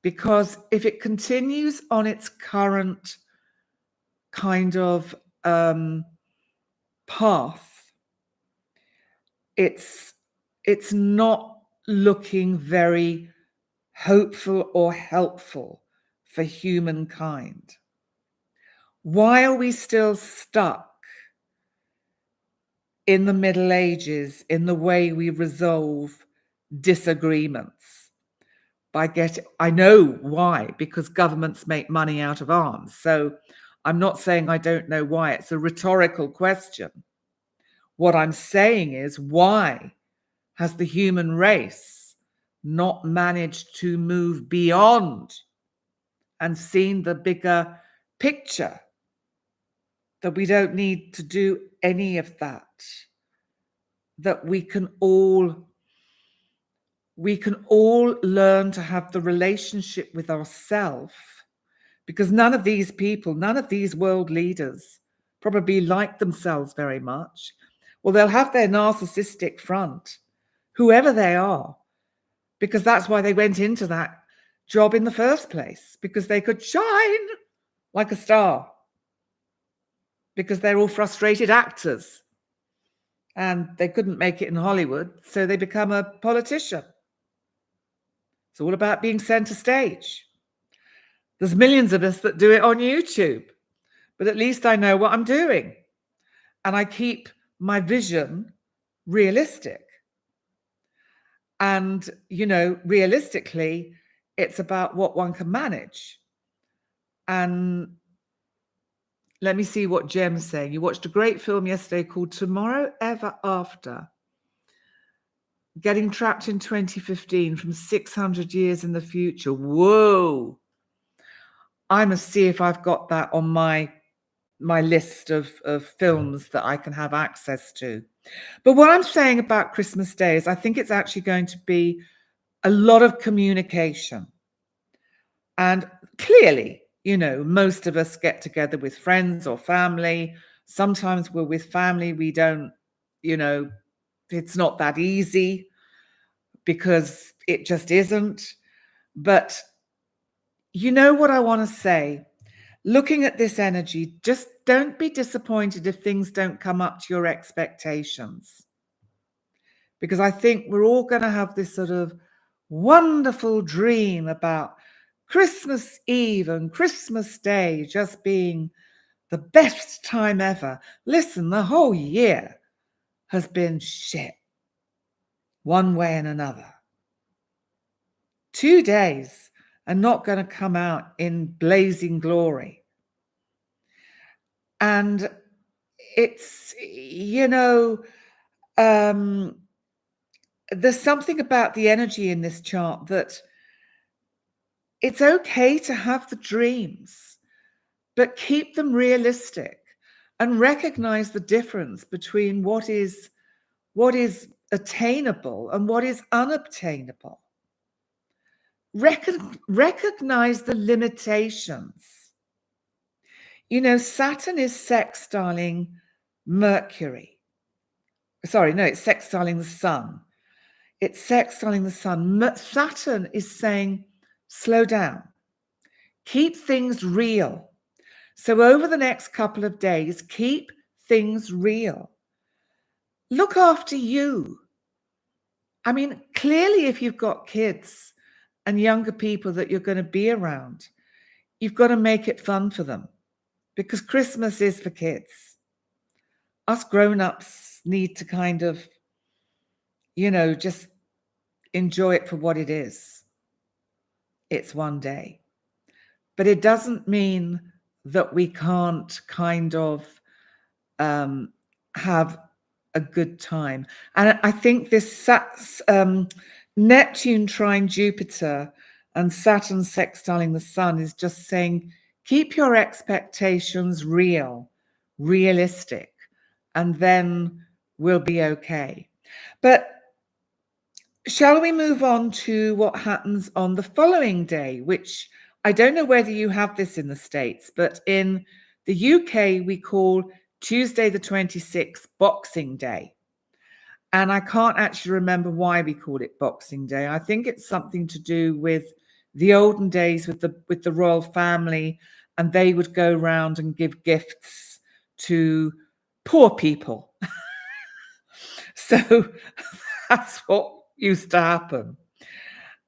because if it continues on its current kind of path, it's not looking very hopeful or helpful for humankind. Why are we still stuck in the Middle Ages in the way we resolve disagreements? I know why, because governments make money out of arms. So I'm not saying I don't know why. It's a rhetorical question. What I'm saying is, why has the human race not managed to move beyond and seen the bigger picture, that we don't need to do any of that, that we can all learn to have the relationship with ourselves, because none of these people, none of these world leaders probably like themselves very much. Well, they'll have their narcissistic front, whoever they are, because that's why they went into that job in the first place, because they could shine like a star, because they're all frustrated actors and they couldn't make it in Hollywood, so they become a politician. It's all about being center stage. There's millions of us that do it on YouTube, but at least I know what I'm doing, and I keep my vision realistic. And, realistically, it's about what one can manage. And let me see what Jem's saying. You watched a great film yesterday called Tomorrow Ever After. Getting trapped in 2015 from 600 years in the future. Whoa. I must see if I've got that on my list of films that I can have access to. But what I'm saying about Christmas Day is I think it's actually going to be a lot of communication. And clearly, most of us get together with friends or family. Sometimes we're with family. We don't, it's not that easy because it just isn't. But you know what I want to say? Looking at this energy, just don't be disappointed if things don't come up to your expectations. Because I think we're all going to have this sort of wonderful dream about Christmas Eve and Christmas Day just being the best time ever. Listen, the whole year has been shit, one way and another. 2 days are not going to come out in blazing glory. And it's, there's something about the energy in this chart that it's okay to have the dreams, but keep them realistic and recognize the difference between what is attainable and what is unobtainable. Recognize the limitations. Saturn is sextiling Mercury. Sorry, no, it's sextiling the sun. It's sextiling the sun. Saturn is saying, slow down. Keep things real. So over the next couple of days, keep things real. Look after you. I mean, clearly, if you've got kids and younger people that you're going to be around, you've got to make it fun for them, because Christmas is for kids. Us grown-ups need to kind of, just enjoy it for what it is. It's one day. But it doesn't mean that we can't kind of have a good time. And I think this Neptune trine Jupiter and Saturn sextiling the Sun is just saying, keep your expectations realistic, and then we'll be okay. But shall we move on to what happens on the following day, which I don't know whether you have this in the States, but in the UK, we call Tuesday the 26th Boxing Day. And I can't actually remember why we call it Boxing Day. I think it's something to do with the olden days with the royal family, and they would go around and give gifts to poor people. So that's what used to happen.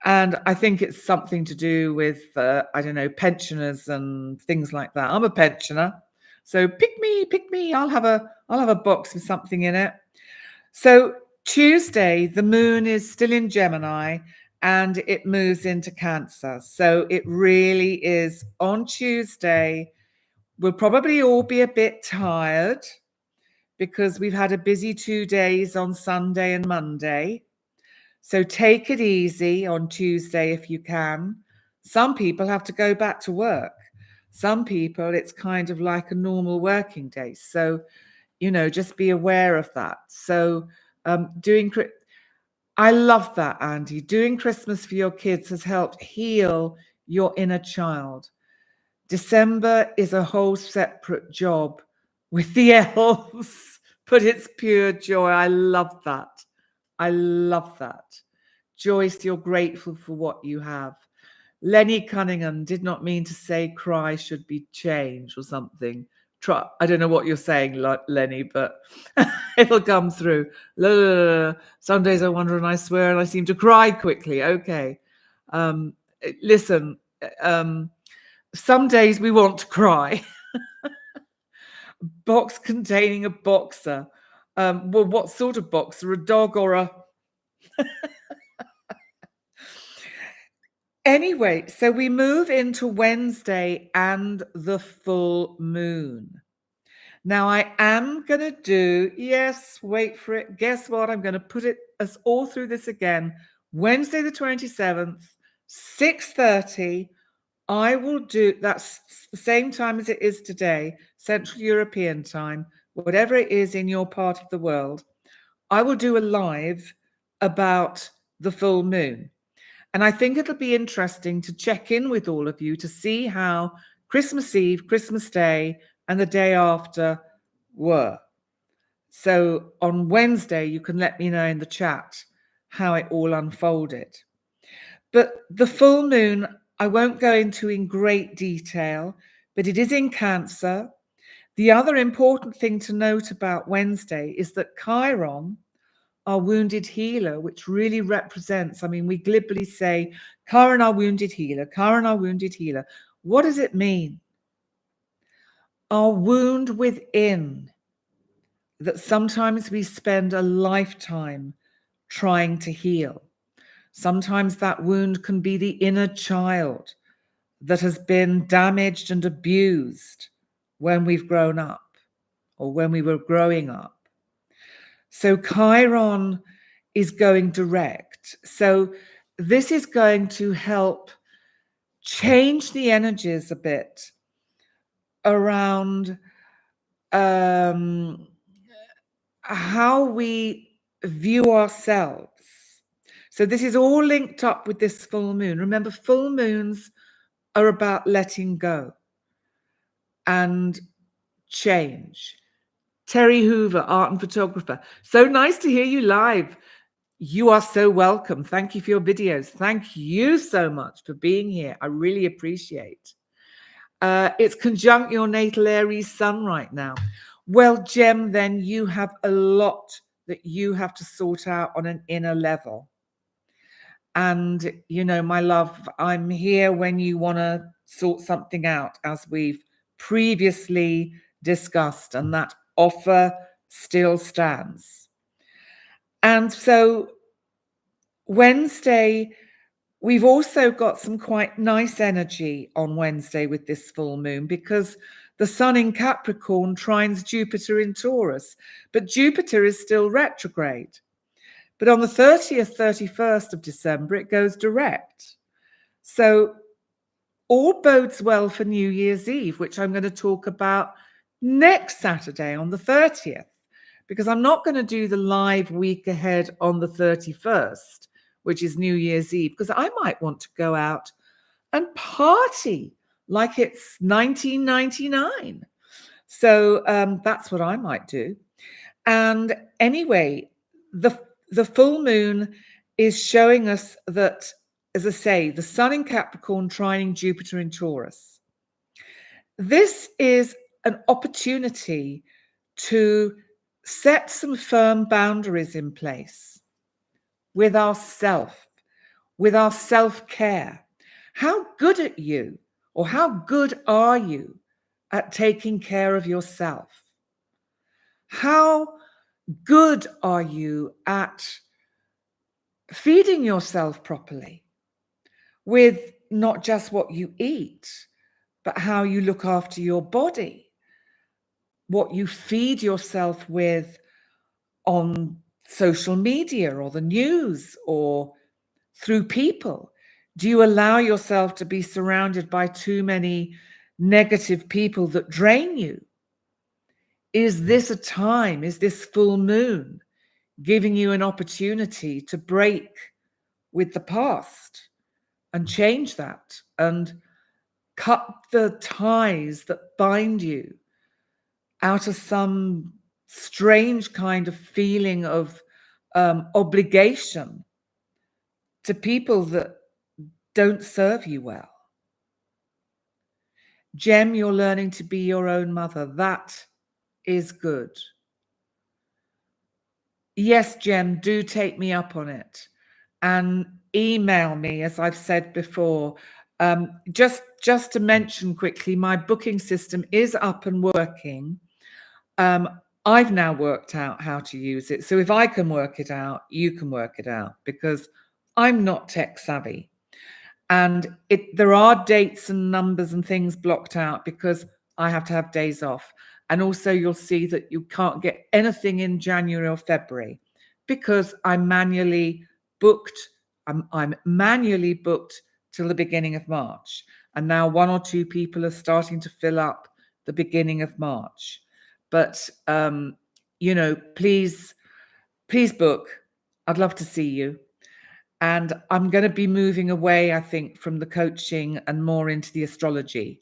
And I think it's something to do with, I don't know, pensioners and things like that. I'm a pensioner. So pick me. I'll have a box with something in it. So Tuesday, the moon is still in Gemini and it moves into Cancer. So it really is on Tuesday. We'll probably all be a bit tired because we've had a busy 2 days on Sunday and Monday. So take it easy on Tuesday if you can. Some people have to go back to work. Some people, it's kind of like a normal working day. So, just be aware of that. So I love that, Andy. Doing Christmas for your kids has helped heal your inner child. December is a whole separate job with the elves, but it's pure joy. I love that. I love that. Joyce, you're grateful for what you have. Lenny Cunningham did not mean to say cry should be changed or something. I don't know what you're saying, Lenny, but it'll come through. Some days I wonder and I swear and I seem to cry quickly. Okay. Listen, some days we want to cry. Box containing a boxer. Well, what sort of boxer? A dog or a... Anyway, so we move into Wednesday and the full moon. Now I am going to do, yes, wait for it. Guess what? I'm going to put us all through this again. Wednesday the 27th, 6:30. I will do, that's the same time as it is today, Central European time, whatever it is in your part of the world. I will do a live about the full moon. And I think it'll be interesting to check in with all of you to see how Christmas Eve, Christmas Day, and the day after were. So on Wednesday, you can let me know in the chat how it all unfolded. But the full moon, I won't go into in great detail, but it is in Cancer. The other important thing to note about Wednesday is that Chiron, our wounded healer, which really represents, we glibly say, Chiron, our wounded healer, Chiron, our wounded healer. What does it mean? Our wound within, that sometimes we spend a lifetime trying to heal. Sometimes that wound can be the inner child that has been damaged and abused when we've grown up or when we were growing up. So Chiron is going direct. So this is going to help change the energies a bit around how we view ourselves. So this is all linked up with this full moon. Remember, full moons are about letting go and change. Terry Hoover, art and photographer. So nice to hear you live. You are so welcome. Thank you for your videos. Thank you so much for being here. I really appreciate. It's conjunct your natal Aries sun right now. Well, Jem, then you have a lot that you have to sort out on an inner level. And, my love, I'm here when you want to sort something out, as we've previously discussed, and that offer still stands. And so Wednesday, We've also got some quite nice energy on Wednesday with this full moon, because the sun in Capricorn trines Jupiter in Taurus, but Jupiter is still retrograde. But on the 30th, 31st of December, it goes direct. So all bodes well for New Year's Eve, which I'm going to talk about next Saturday on the 30th, because I'm not going to do the live week ahead on the 31st, which is New Year's Eve, because I might want to go out and party like it's 1999. So that's what I might do. And anyway, the full moon is showing us that, as I say, the sun in Capricorn trining Jupiter in Taurus. This is an opportunity to set some firm boundaries in place with ourselves, with our self-care. How good are you, or how good are you at taking care of yourself? How good are you at feeding yourself properly, with not just what you eat, but how you look after your body, what you feed yourself with on social media or the news or through people? Do you allow yourself to be surrounded by too many negative people that drain you? Is this a time, is this full moon giving you an opportunity to break with the past and change that and cut the ties that bind you out of some strange kind of feeling of obligation to people that don't serve you well? Gem, you're learning to be your own mother. That is good. Yes, Gem, do take me up on it and email me, as I've said before. Just to mention quickly, my booking system is up and working. I've now worked out how to use it. So if I can work it out, you can work it out, because I'm not tech savvy. And there are dates and numbers and things blocked out because I have to have days off. And also you'll see that you can't get anything in January or February because I'm manually booked. I'm manually booked till the beginning of March. And now 1 or 2 people are starting to fill up the beginning of March. But, please book. I'd love to see you. And I'm going to be moving away, I think, from the coaching and more into the astrology.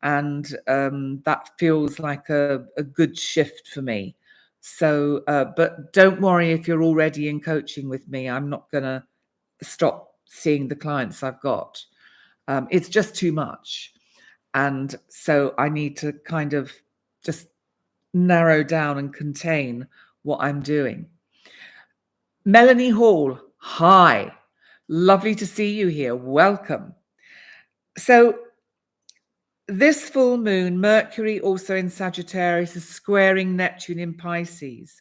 And that feels like a good shift for me. So, but don't worry if you're already in coaching with me. I'm not going to stop seeing the clients I've got. It's just too much. And so I need to kind of just narrow down and contain what I'm doing. Melanie Hall, hi. Lovely to see you here. Welcome. So this full moon, Mercury also in Sagittarius, is squaring Neptune in Pisces.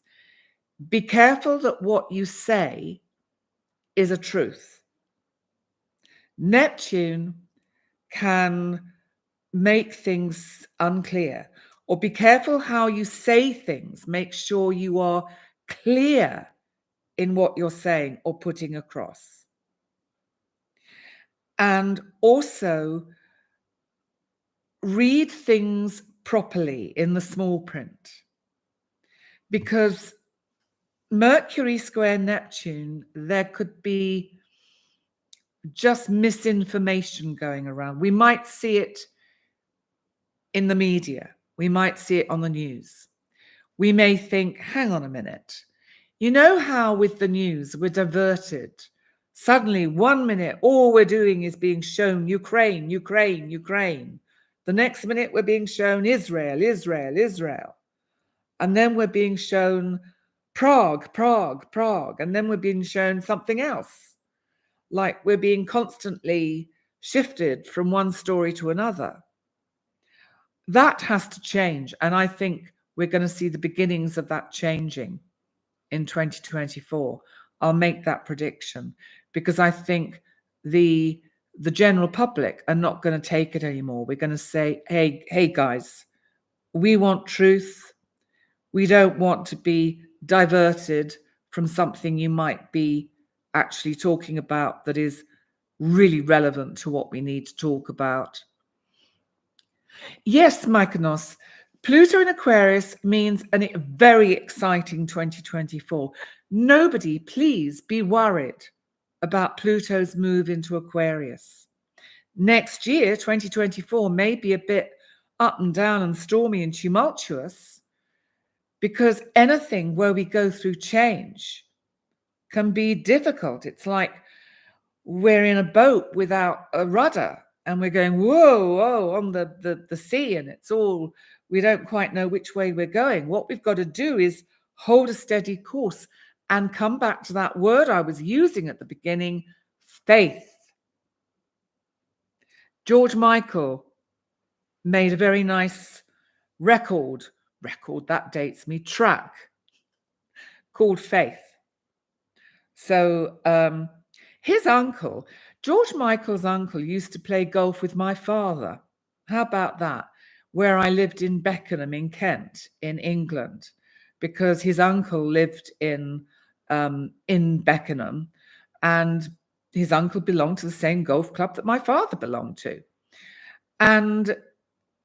Be careful that what you say is a truth. Neptune can make things unclear, or be careful how you say things. Make sure you are clear in what you're saying or putting across. And also read things properly in the small print, because Mercury square Neptune, there could be just misinformation going around. We might see it in the media. We might see it on the news. We may think, hang on a minute. You know how with the news we're diverted. Suddenly, 1 minute, all we're doing is being shown Ukraine, Ukraine, Ukraine. The next minute, we're being shown Israel, Israel, Israel. And then we're being shown Prague, Prague, Prague. And then we're being shown something else. Like we're being constantly shifted from one story to another. That has to change. And I think we're going to see the beginnings of that changing in 2024. I'll make that prediction, because I think the general public are not going to take it anymore. We're going to say, hey guys, we want truth. We don't want to be diverted from something you might be actually talking about that is really relevant to what we need to talk about. Yes, Mykonos. Pluto in Aquarius means a very exciting 2024. Nobody, please be worried about Pluto's move into Aquarius. Next year, 2024, may be a bit up and down and stormy and tumultuous, because anything where we go through change can be difficult. It's like we're in a boat without a rudder and we're going, whoa, on the sea, and it's all, we don't quite know which way we're going. What we've got to do is hold a steady course and come back to that word I was using at the beginning, faith. George Michael made a very nice record, that dates me, track called Faith. So his uncle, George Michael's uncle, used to play golf with my father. How about that? Where I lived in Beckenham in Kent, in England, because his uncle lived in Beckenham, and his uncle belonged to the same golf club that my father belonged to. And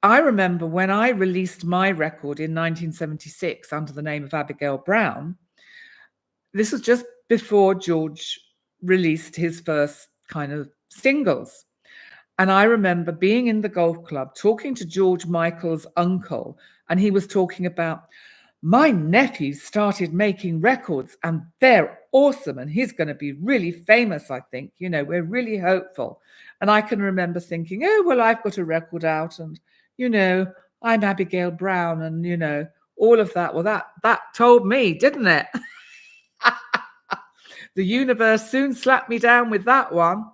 I remember when I released my record in 1976 under the name of Abigail Brown, this was just before George released his first kind of singles. And I remember being in the golf club talking to George Michael's uncle, and he was talking about, my nephew started making records and they're awesome and he's going to be really famous, I think. You know, we're really hopeful. And I can remember thinking, oh, well, I've got a record out and, you know, I'm Abigail Brown and, you know, all of that. Well, that told me, didn't it? The universe soon slapped me down with that one.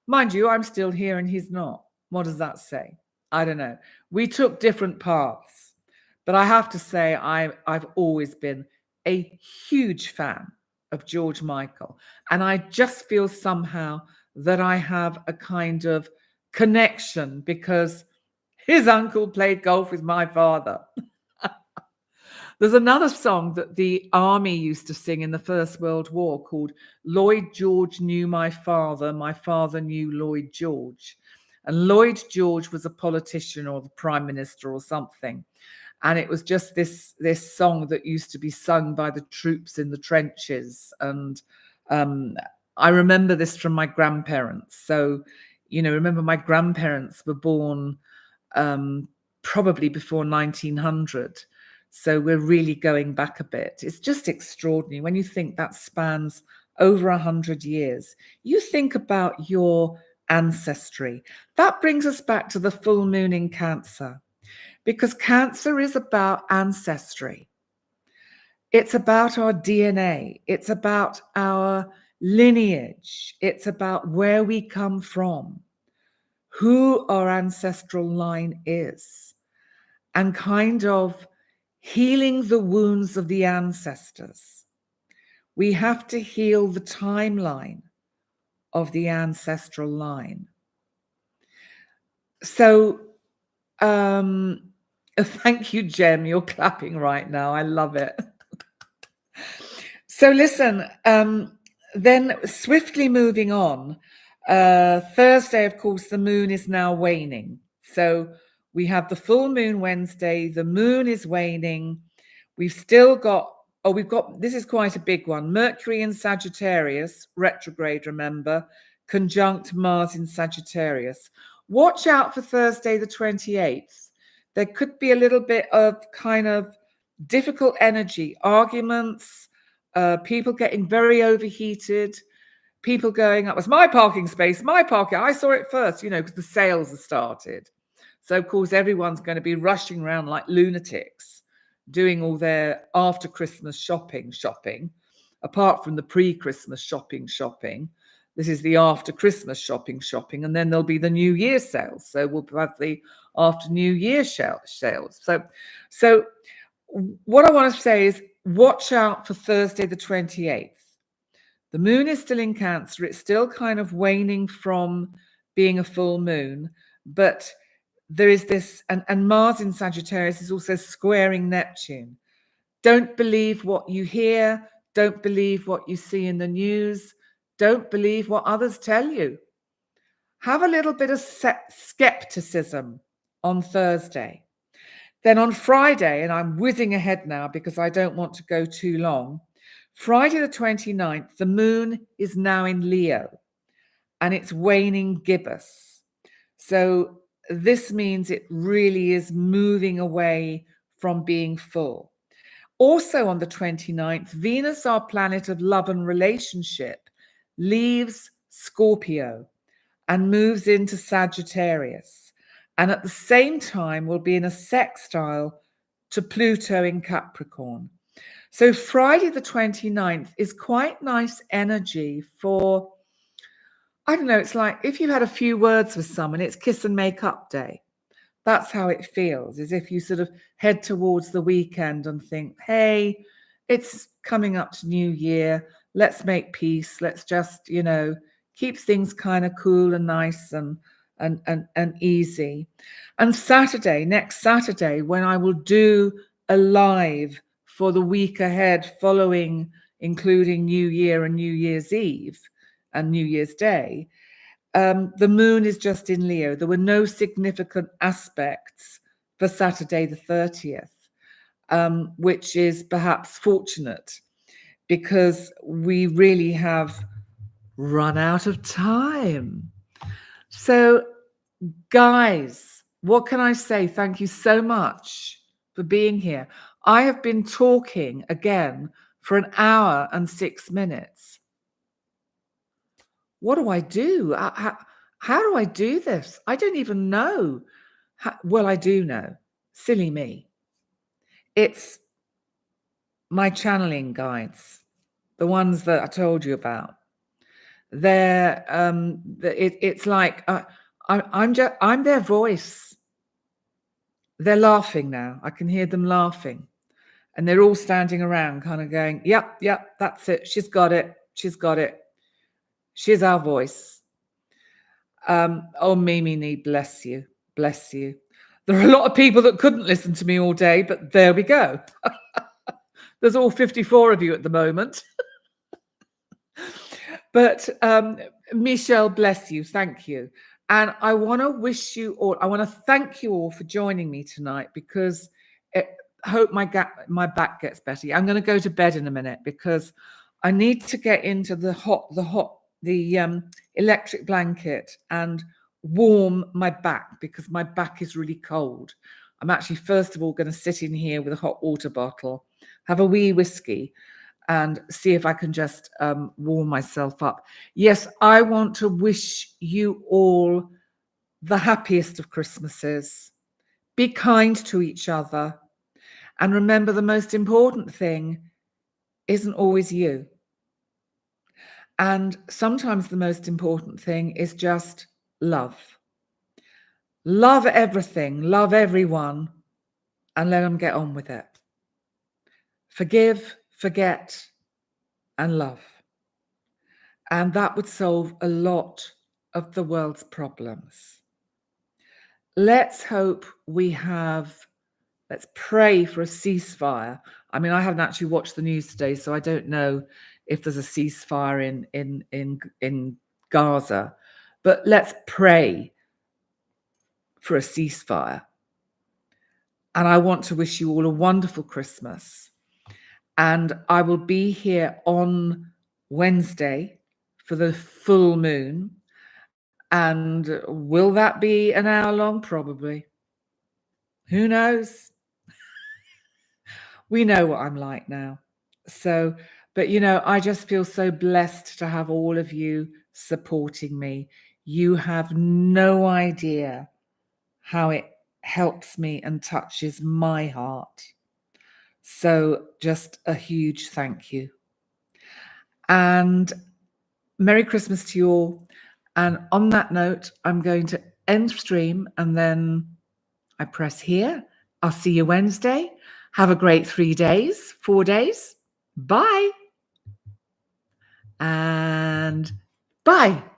Mind you, I'm still here and he's not. What does that say? I don't know. We took different paths. But I have to say, I've always been a huge fan of George Michael. And I just feel somehow that I have a kind of connection because his uncle played golf with my father. There's another song that the army used to sing in the First World War called Lloyd George Knew My Father Knew Lloyd George. And Lloyd George was a politician or the prime minister or something. And it was just this song that used to be sung by the troops in the trenches. And I remember this from my grandparents. So, you know, remember my grandparents were born probably before 1900. So we're really going back a bit. It's just extraordinary when you think that spans over 100 years. You think about your ancestry. That brings us back to the full moon in Cancer, because Cancer is about ancestry. It's about our DNA. It's about our lineage. It's about where we come from, who our ancestral line is, and kind of healing the wounds of the ancestors. We have to heal the timeline of the ancestral line. So, thank you, Jem. You're clapping right now. I love it. So listen, then swiftly moving on. Thursday, of course, the moon is now waning. So we have the full moon Wednesday. The moon is waning. We've still got, this is quite a big one. Mercury in Sagittarius, retrograde, remember, conjunct Mars in Sagittarius. Watch out for Thursday, the 28th. There could be a little bit of kind of difficult energy, arguments, people getting very overheated, people going, up was my parking space, my parking. I saw it first, you know, because the sales have started. So, of course, everyone's going to be rushing around like lunatics, doing all their after Christmas shopping, apart from the pre-Christmas shopping. This is the after Christmas shopping, and then there'll be the New Year sales. So we'll have the after New Year sales. So what I want to say is watch out for Thursday the 28th. The moon is still in Cancer. It's still kind of waning from being a full moon, but there is this, and Mars in Sagittarius is also squaring Neptune. Don't believe what you hear. Don't believe what you see in the news. Don't believe what others tell you. Have a little bit of skepticism on Thursday. Then on Friday, and I'm whizzing ahead now because I don't want to go too long, Friday the 29th, the moon is now in Leo and it's waning gibbous. So this means it really is moving away from being full. Also on the 29th, Venus, our planet of love and relationship, leaves Scorpio and moves into Sagittarius. And at the same time will be in a sextile to Pluto in Capricorn. So Friday the 29th is quite nice energy for, I don't know, it's like if you had a few words with someone, it's kiss and make up day. That's how it feels, as if you sort of head towards the weekend and think, hey, it's coming up to New Year. Let's make peace. Let's just, keep things kind of cool and nice and easy. And next Saturday, when I will do a live for the week ahead following, including New Year and New Year's Eve and New Year's Day, the moon is just in Leo. There were no significant aspects for Saturday the 30th, which is perhaps fortunate because we really have run out of time. So, guys, what can I say? Thank you so much for being here. I have been talking again for an hour and 6 minutes. What do I do? How do I do this? I don't even know. Well, I do know. Silly me. It's my channeling guides, the ones that I told you about. They're it's like I'm their voice. They're laughing now. I can hear them laughing, and they're all standing around, kind of going, "Yep, that's it. She's got it. She's got it. She's our voice." Oh, Mimi, bless you, bless you. There are a lot of people that couldn't listen to me all day, but there we go. There's all 54 of you at the moment. But Michelle, bless you. Thank you. And I want to wish you all, I want to thank you all for joining me tonight because I hope my back gets better. I'm going to go to bed in a minute because I need to get into the electric blanket and warm my back because my back is really cold. I'm actually, first of all, going to sit in here with a hot water bottle, have a wee whiskey, and see if I can just warm myself up. Yes, I want to wish you all the happiest of Christmases. Be kind to each other. And remember, the most important thing isn't always you. And sometimes the most important thing is just love. Love everything, love everyone, and let them get on with it. Forgive, forget, and love. And that would solve a lot of the world's problems. Let's hope let's pray for a ceasefire. I mean, I haven't actually watched the news today, so I don't know if there's a ceasefire in Gaza. But let's pray for a ceasefire. And I want to wish you all a wonderful Christmas. And I will be here on Wednesday for the full moon. And will that be an hour long? Probably. Who knows? We know what I'm like now. So, but I just feel so blessed to have all of you supporting me. You have no idea how it helps me and touches my heart. So just a huge thank you. And Merry Christmas to you all. And on that note, I'm going to end stream and then I press here. I'll see you Wednesday. Have a great 4 days. Bye. and bye.